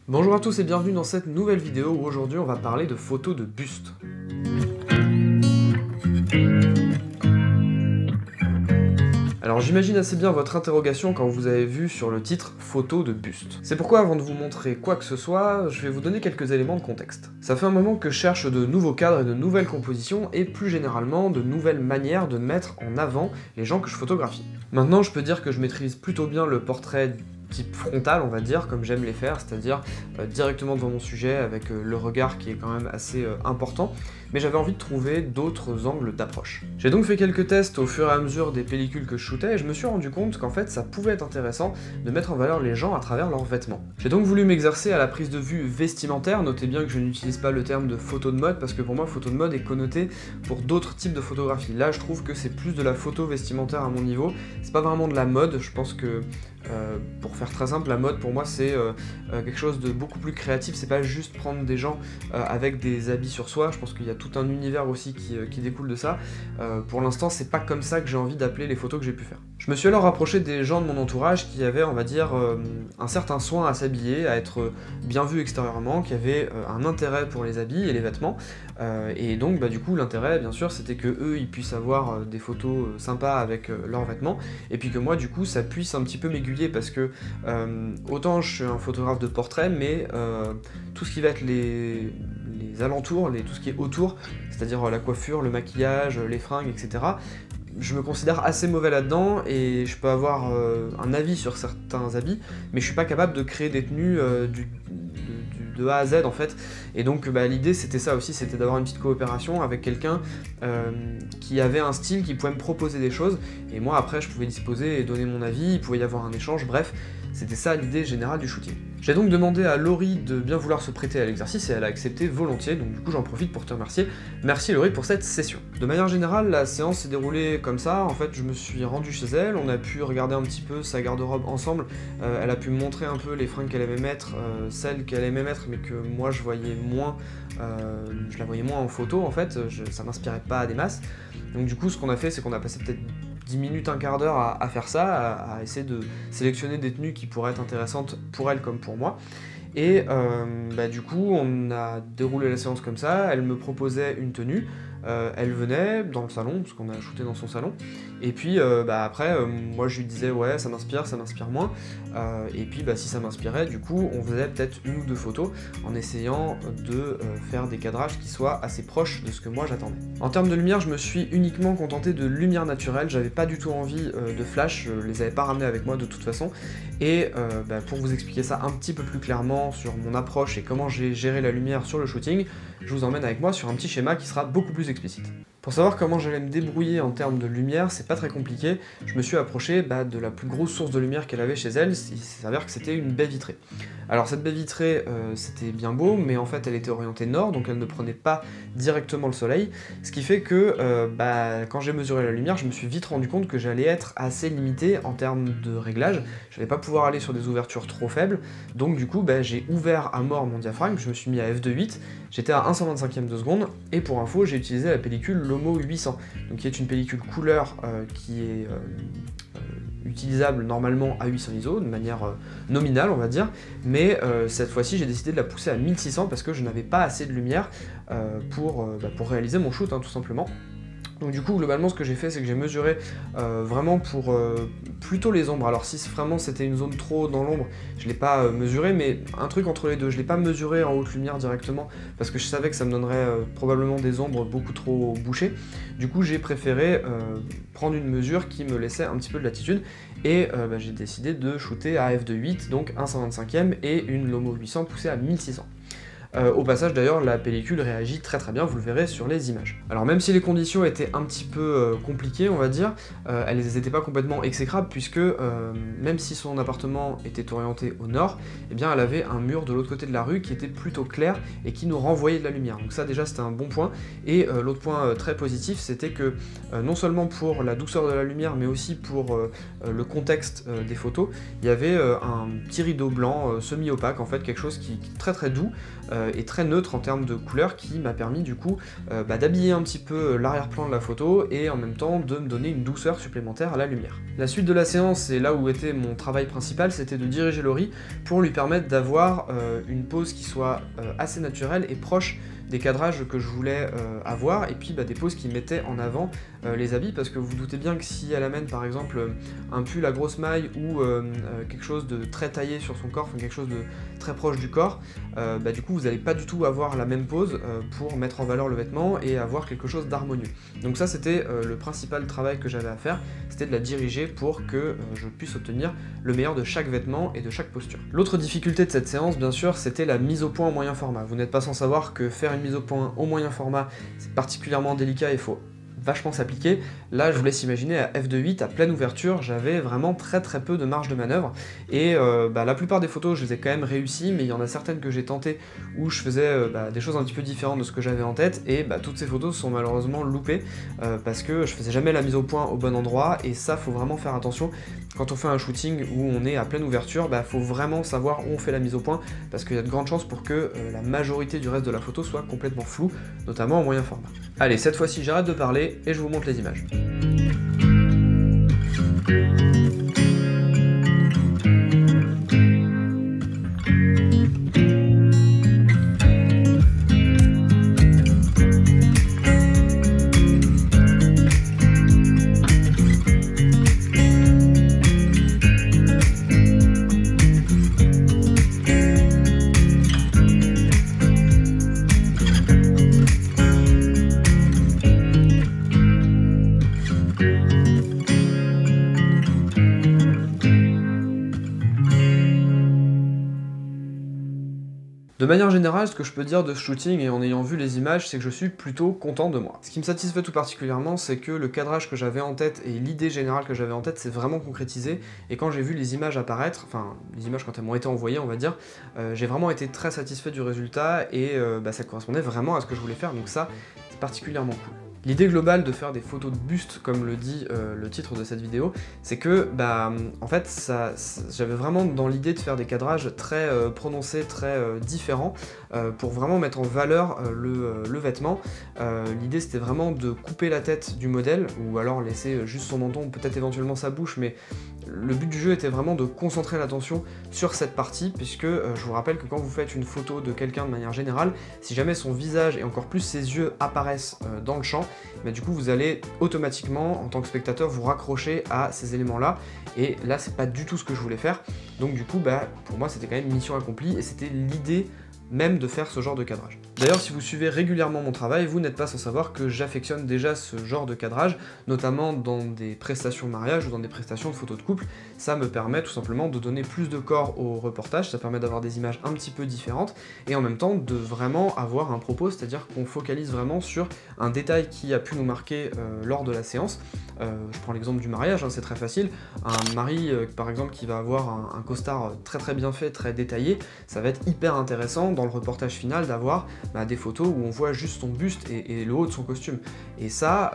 Bonjour à tous et bienvenue dans cette nouvelle vidéo où aujourd'hui on va parler de photos de buste. Alors j'imagine assez bien votre interrogation quand vous avez vu sur le titre « Photo de buste ». C'est pourquoi avant de vous montrer quoi que ce soit, je vais vous donner quelques éléments de contexte. Ça fait un moment que je cherche de nouveaux cadres et de nouvelles compositions et plus généralement de nouvelles manières de mettre en avant les gens que je photographie. Maintenant je peux dire que je maîtrise plutôt bien le portrait type frontal, on va dire, comme j'aime les faire, c'est-à-dire directement devant mon sujet avec le regard qui est quand même assez important, mais j'avais envie de trouver d'autres angles d'approche. J'ai donc fait quelques tests au fur et à mesure des pellicules que je shootais et je me suis rendu compte qu'en fait ça pouvait être intéressant de mettre en valeur les gens à travers leurs vêtements. J'ai donc voulu m'exercer à la prise de vue vestimentaire, notez bien que je n'utilise pas le terme de photo de mode parce que pour moi photo de mode est connoté pour d'autres types de photographie. Là je trouve que c'est plus de la photo vestimentaire à mon niveau, c'est pas vraiment de la mode, je pense que pour faire très simple, la mode pour moi c'est quelque chose de beaucoup plus créatif, c'est pas juste prendre des gens avec des habits sur soi, je pense qu'il y a tout un univers aussi qui découle de ça. Pour l'instant c'est pas comme ça que j'ai envie d'appeler les photos que j'ai pu faire. Je me suis alors rapproché des gens de mon entourage qui avaient, on va dire, un certain soin à s'habiller, à être bien vus extérieurement, qui avaient un intérêt pour les habits et les vêtements, et donc du coup l'intérêt bien sûr c'était que eux ils puissent avoir des photos sympas avec leurs vêtements, et puis que moi du coup ça puisse un petit peu m'aiguiller parce que autant je suis un photographe de portrait, mais tout ce qui va être les alentours, tout ce qui est autour, c'est-à-dire la coiffure, le maquillage, les fringues, etc., je me considère assez mauvais là-dedans et je peux avoir un avis sur certains habits, mais je suis pas capable de créer des tenues de A à Z en fait, et donc l'idée c'était ça aussi, c'était d'avoir une petite coopération avec quelqu'un qui avait un style, qui pouvait me proposer des choses, et moi après je pouvais disposer et donner mon avis, il pouvait y avoir un échange, bref, c'était ça l'idée générale du shooting. J'ai donc demandé à Laurie de bien vouloir se prêter à l'exercice et elle a accepté volontiers, donc du coup j'en profite pour te remercier. Merci Laurie pour cette session. De manière générale, la séance s'est déroulée comme ça, en fait je me suis rendu chez elle, on a pu regarder un petit peu sa garde-robe ensemble, elle a pu me montrer un peu les fringues qu'elle aimait mettre, celles qu'elle aimait mettre mais que moi je voyais moins, je la voyais moins en photo en fait, ça m'inspirait pas des masses. Donc du coup ce qu'on a fait c'est qu'on a passé peut-être 10 minutes, un quart d'heure à faire ça, à essayer de sélectionner des tenues qui pourraient être intéressantes pour elle comme pour moi. Et du coup, on a déroulé la séance comme ça, elle me proposait une tenue, elle venait dans le salon, parce qu'on a shooté dans son salon, et puis après, moi je lui disais ouais ça m'inspire moins, et puis si ça m'inspirait, du coup on faisait peut-être une ou deux photos en essayant de faire des cadrages qui soient assez proches de ce que moi j'attendais. En termes de lumière, je me suis uniquement contenté de lumière naturelle, j'avais pas du tout envie de flash, je les avais pas ramenés avec moi de toute façon, et pour vous expliquer ça un petit peu plus clairement sur mon approche et comment j'ai géré la lumière sur le shooting, je vous emmène avec moi sur un petit schéma qui sera beaucoup plus explicite. Pour savoir comment j'allais me débrouiller en termes de lumière, c'est pas très compliqué, je me suis approché de la plus grosse source de lumière qu'elle avait chez elle, il s'avère que c'était une baie vitrée. Alors cette baie vitrée, c'était bien beau, mais en fait elle était orientée nord, donc elle ne prenait pas directement le soleil, ce qui fait que quand j'ai mesuré la lumière, je me suis vite rendu compte que j'allais être assez limité en termes de réglage, j'allais pas pouvoir aller sur des ouvertures trop faibles, donc du coup j'ai ouvert à mort mon diaphragme, je me suis mis à f2.8, j'étais à 1/125e de seconde, et pour info j'ai utilisé la pellicule Lomo 800, donc qui est une pellicule couleur qui est utilisable normalement à 800 ISO, de manière nominale on va dire, mais cette fois-ci j'ai décidé de la pousser à 1600 parce que je n'avais pas assez de lumière pour réaliser mon shoot tout simplement. Donc du coup globalement ce que j'ai fait c'est que j'ai mesuré vraiment pour plutôt les ombres, alors si vraiment c'était une zone trop dans l'ombre je l'ai pas mesuré, mais un truc entre les deux, je l'ai pas mesuré en haute lumière directement parce que je savais que ça me donnerait probablement des ombres beaucoup trop bouchées, du coup j'ai préféré prendre une mesure qui me laissait un petit peu de latitude et j'ai décidé de shooter à f2.8, donc 1/125e et une Lomo 800 poussée à 1600. Au passage d'ailleurs la pellicule réagit très très bien, vous le verrez sur les images. Alors même si les conditions étaient un petit peu compliquées on va dire, elles n'étaient pas complètement exécrables puisque même si son appartement était orienté au nord, eh bien elle avait un mur de l'autre côté de la rue qui était plutôt clair et qui nous renvoyait de la lumière. Donc ça déjà c'était un bon point, et l'autre point très positif c'était que non seulement pour la douceur de la lumière mais aussi pour le contexte des photos, il y avait un petit rideau blanc semi-opaque en fait, quelque chose qui est très très doux, et très neutre en termes de couleurs qui m'a permis du coup d'habiller un petit peu l'arrière-plan de la photo et en même temps de me donner une douceur supplémentaire à la lumière. La suite de la séance et là où était mon travail principal, c'était de diriger Laurie pour lui permettre d'avoir une pose qui soit assez naturelle et proche des cadrages que je voulais avoir, et puis des poses qui mettaient en avant les habits, parce que vous vous doutez bien que si elle amène par exemple un pull à grosse maille ou quelque chose de très taillé sur son corps, enfin quelque chose de très proche du corps, du coup vous n'allez pas du tout avoir la même pose pour mettre en valeur le vêtement et avoir quelque chose d'harmonieux. Donc ça c'était le principal travail que j'avais à faire, c'était de la diriger pour que je puisse obtenir le meilleur de chaque vêtement et de chaque posture. L'autre difficulté de cette séance, bien sûr, c'était la mise au point en moyen format. Vous n'êtes pas sans savoir que faire une mise au point au moyen format, c'est particulièrement délicat et il faut vachement s'appliquer. Là, je vous laisse imaginer, à f2.8, à pleine ouverture, j'avais vraiment très peu de marge de manœuvre, et la plupart des photos, je les ai quand même réussies, mais il y en a certaines que j'ai tentées où je faisais des choses un petit peu différentes de ce que j'avais en tête, et toutes ces photos sont malheureusement loupées, parce que je faisais jamais la mise au point au bon endroit, et ça, faut vraiment faire attention. Quand on fait un shooting où on est à pleine ouverture, faut vraiment savoir où on fait la mise au point, parce qu'il y a de grandes chances pour que la majorité du reste de la photo soit complètement floue, notamment en moyen format. Allez, cette fois-ci, j'arrête de parler, et je vous montre les images. De manière générale, ce que je peux dire de ce shooting et en ayant vu les images, c'est que je suis plutôt content de moi. Ce qui me satisfait tout particulièrement, c'est que le cadrage que j'avais en tête et l'idée générale que j'avais en tête s'est vraiment concrétisé, et quand j'ai vu les images apparaître, enfin les images quand elles m'ont été envoyées on va dire, j'ai vraiment été très satisfait du résultat, et ça correspondait vraiment à ce que je voulais faire, donc ça c'est particulièrement cool. L'idée globale de faire des photos de buste, comme le dit le titre de cette vidéo, c'est que, en fait, j'avais vraiment dans l'idée de faire des cadrages très prononcés, très différents, pour vraiment mettre en valeur le vêtement. L'idée c'était vraiment de couper la tête du modèle, ou alors laisser juste son menton, peut-être éventuellement sa bouche, mais le but du jeu était vraiment de concentrer l'attention sur cette partie, puisque je vous rappelle que quand vous faites une photo de quelqu'un de manière générale, si jamais son visage et encore plus ses yeux apparaissent dans le champ, du coup vous allez automatiquement en tant que spectateur vous raccrocher à ces éléments là, et là c'est pas du tout ce que je voulais faire, donc du coup pour moi c'était quand même mission accomplie, et c'était l'idée même de faire ce genre de cadrage. D'ailleurs, si vous suivez régulièrement mon travail, vous n'êtes pas sans savoir que j'affectionne déjà ce genre de cadrage, notamment dans des prestations de mariage ou dans des prestations de photos de couple. Ça me permet tout simplement de donner plus de corps au reportage, ça permet d'avoir des images un petit peu différentes, et en même temps de vraiment avoir un propos, c'est-à-dire qu'on focalise vraiment sur un détail qui a pu nous marquer lors de la séance. Je prends l'exemple du mariage, hein, c'est très facile. Un mari, par exemple, qui va avoir un costard très bien fait, très détaillé, ça va être hyper intéressant dans le reportage final d'avoir des photos où on voit juste son buste et le haut de son costume. Et ça,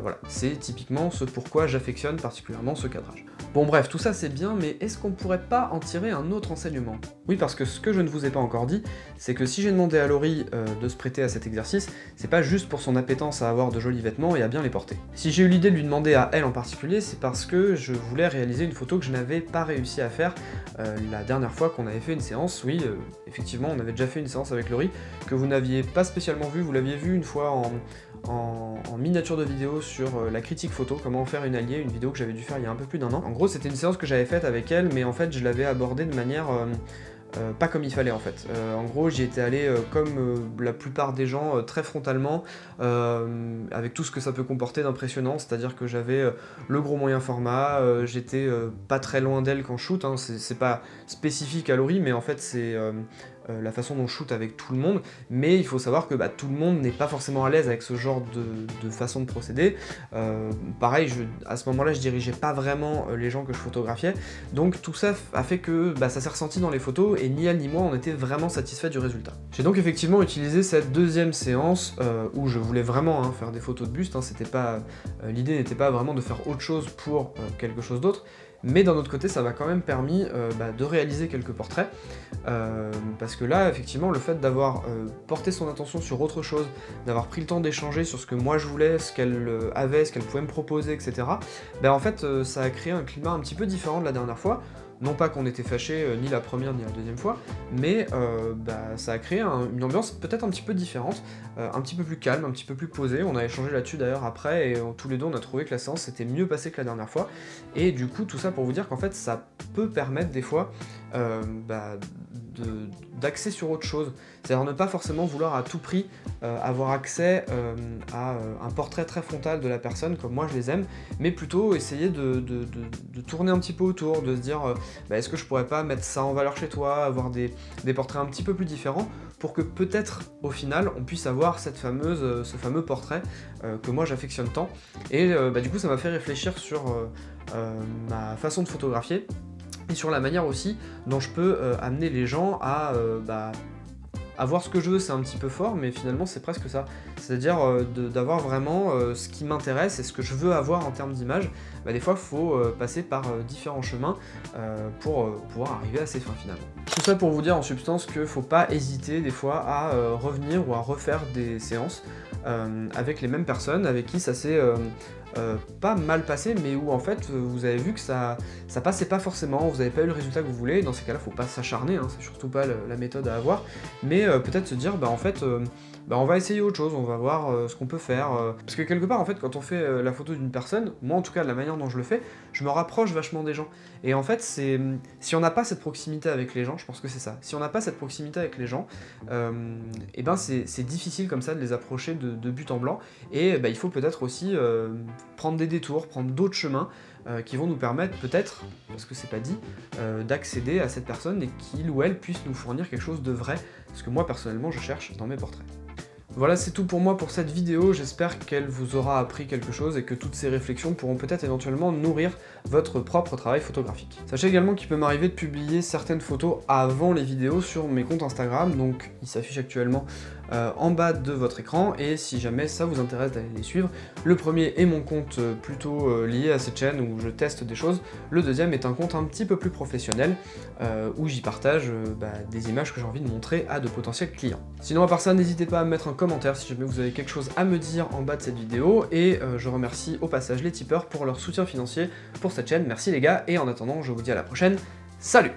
voilà, c'est typiquement ce pourquoi j'affectionne particulièrement ce cadrage. Bon bref, tout ça c'est bien, mais est-ce qu'on pourrait pas en tirer un autre enseignement? Oui, parce que ce que je ne vous ai pas encore dit, c'est que si j'ai demandé à Laurie de se prêter à cet exercice, c'est pas juste pour son appétence à avoir de jolis vêtements et à bien les porter. Si j'ai eu l'idée de lui demander à elle en particulier, c'est parce que je voulais réaliser une photo que je n'avais pas réussi à faire la dernière fois qu'on avait fait une séance. Oui, effectivement, on avait déjà fait une séance avec Laurie, que vous n'aviez pas spécialement vue, vous l'aviez vue une fois en miniature de vidéo sur la critique photo, comment faire une alliée, une vidéo que j'avais dû faire il y a un peu plus d'1 an. En gros, c'était une séance que j'avais faite avec elle, mais en fait, je l'avais abordée de manière pas comme il fallait en fait. En gros, j'y étais allé comme la plupart des gens, très frontalement, avec tout ce que ça peut comporter d'impressionnant, c'est-à-dire que j'avais le gros moyen format, j'étais pas très loin d'elle quand je shoot, hein, c'est pas spécifique à Laurie, mais en fait c'est la façon dont je shoot avec tout le monde, mais il faut savoir que tout le monde n'est pas forcément à l'aise avec ce genre de façon de procéder. Pareil, à ce moment-là, je dirigeais pas vraiment les gens que je photographiais, donc tout ça a fait que ça s'est ressenti dans les photos, et ni elle ni moi on était vraiment satisfaits du résultat. J'ai donc effectivement utilisé cette deuxième séance où je voulais vraiment faire des photos de buste, c'était pas l'idée n'était pas vraiment de faire autre chose pour quelque chose d'autre, mais d'un autre côté ça m'a quand même permis de réaliser quelques portraits, parce que là effectivement le fait d'avoir porté son attention sur autre chose, d'avoir pris le temps d'échanger sur ce que moi je voulais, ce qu'elle avait, ce qu'elle pouvait me proposer, etc. En fait ça a créé un climat un petit peu différent de la dernière fois. Non pas qu'on était fâchés ni la première ni la deuxième fois, mais ça a créé une ambiance peut-être un petit peu différente, un petit peu plus calme, un petit peu plus posée. On a échangé là-dessus d'ailleurs après, et tous les deux on a trouvé que la séance s'était mieux passée que la dernière fois. Et du coup tout ça pour vous dire qu'en fait ça peut permettre des fois d'axer sur autre chose. C'est-à-dire ne pas forcément vouloir à tout prix avoir accès à un portrait très frontal de la personne comme moi je les aime, mais plutôt essayer de tourner un petit peu autour, de se dire est-ce que je pourrais pas mettre ça en valeur chez toi, avoir des portraits un petit peu plus différents, pour que peut-être au final on puisse avoir ce fameux portrait que moi j'affectionne tant. Et du coup ça m'a fait réfléchir sur ma façon de photographier, et sur la manière aussi dont je peux amener les gens à avoir ce que je veux. C'est un petit peu fort, mais finalement c'est presque ça. C'est-à-dire d'avoir vraiment ce qui m'intéresse et ce que je veux avoir en termes d'image. Des fois il faut passer par différents chemins pour pouvoir arriver à ses fins finalement. Tout ça pour vous dire en substance qu'il ne faut pas hésiter des fois à revenir ou à refaire des séances avec les mêmes personnes avec qui ça s'est pas mal passé, mais où en fait vous avez vu que ça passait pas forcément, vous n'avez pas eu le résultat que vous voulez. Dans ces cas-là, faut pas s'acharner, hein, c'est surtout pas la méthode à avoir, mais peut-être se dire en fait on va essayer autre chose, on va voir ce qu'on peut faire. Parce que quelque part en fait quand on fait la photo d'une personne, moi en tout cas de la manière dont je le fais, je me rapproche vachement des gens. Et en fait si on n'a pas cette proximité avec les gens, je pense que c'est ça. Si on n'a pas cette proximité avec les gens, c'est difficile comme ça de les approcher de but en blanc. Et il faut peut-être aussi prendre des détours, prendre d'autres chemins qui vont nous permettre peut-être, parce que c'est pas dit, d'accéder à cette personne et qu'il ou elle puisse nous fournir quelque chose de vrai, ce que moi personnellement je cherche dans mes portraits. Voilà, c'est tout pour moi pour cette vidéo, j'espère qu'elle vous aura appris quelque chose et que toutes ces réflexions pourront peut-être éventuellement nourrir votre propre travail photographique. Sachez également qu'il peut m'arriver de publier certaines photos avant les vidéos sur mes comptes Instagram, donc il s'affiche actuellement en bas de votre écran, et si jamais ça vous intéresse d'aller les suivre, le premier est mon compte plutôt lié à cette chaîne où je teste des choses, le deuxième est un compte un petit peu plus professionnel où j'y partage des images que j'ai envie de montrer à de potentiels clients. Sinon à part ça, n'hésitez pas à me mettre un commentaire si jamais vous avez quelque chose à me dire en bas de cette vidéo, et je remercie au passage les tipeurs pour leur soutien financier pour cette chaîne. Merci les gars, et en attendant je vous dis à la prochaine, salut!